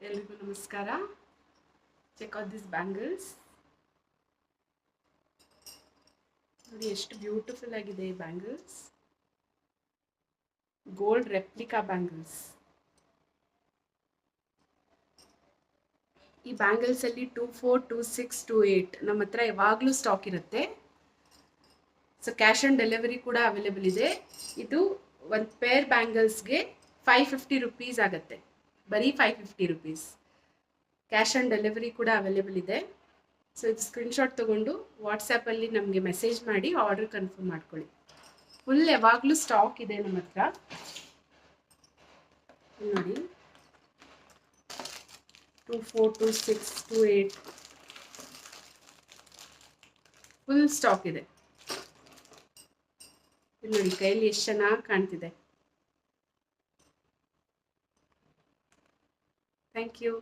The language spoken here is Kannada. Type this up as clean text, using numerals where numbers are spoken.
ಎಲ್ರಿಗೂ ನಮಸ್ಕಾರ. Check out this bangles. ನೋಡಿ ಎಷ್ಟು ಬ್ಯೂಟಿಫುಲ್ ಆಗಿದೆ ಈ ಬ್ಯಾಂಗಲ್ಸ್. Gold replica bangles. ಈ ಬ್ಯಾಂಗಲ್ಸ್ ಅಲ್ಲಿ 24, 26, 28 ನಮ್ಮ ಹತ್ರ ಯಾವಾಗಲೂ ಸ್ಟಾಕ್ ಇರುತ್ತೆ. ಸೊ ಕ್ಯಾಶ್ ಆನ್ ಡೆಲಿವರಿ ಕೂಡ ಅವೈಲೇಬಲ್ ಇದೆ. ಇದು ಒಂದು ಪೇರ್ ಬ್ಯಾಂಗಲ್ಸ್ಗೆ 550 ರುಪೀಸ್ ಆಗುತ್ತೆ. ಬರೀ 550 ರುಪೀಸ್. ಕ್ಯಾಶ್ ಆನ್ ಡೆಲಿವರಿ ಕೂಡ ಅವೈಲೇಬಲ್ ಇದೆ. ಸೊ ಇದು ಸ್ಕ್ರೀನ್ಶಾಟ್ ತೊಗೊಂಡು ವಾಟ್ಸಪ್ಪಲ್ಲಿ ನಮಗೆ ಮೆಸೇಜ್ ಮಾಡಿ ಆರ್ಡರ್ ಕನ್ಫರ್ಮ್ ಮಾಡ್ಕೊಳ್ಳಿ. ಫುಲ್ ಯಾವಾಗಲೂ ಸ್ಟಾಕ್ ಇದೆ ನಮ್ಮ ಹತ್ರ. ನೋಡಿ 24, 26, 28 ಫುಲ್ ಸ್ಟಾಕ್ ಇದೆ. ಇಲ್ಲಿ ನೋಡಿ ಕೈಯಲ್ಲಿ ಎಷ್ಟು ಚೆನ್ನಾಗಿ ಕಾಣ್ತಿದೆ. Thank you.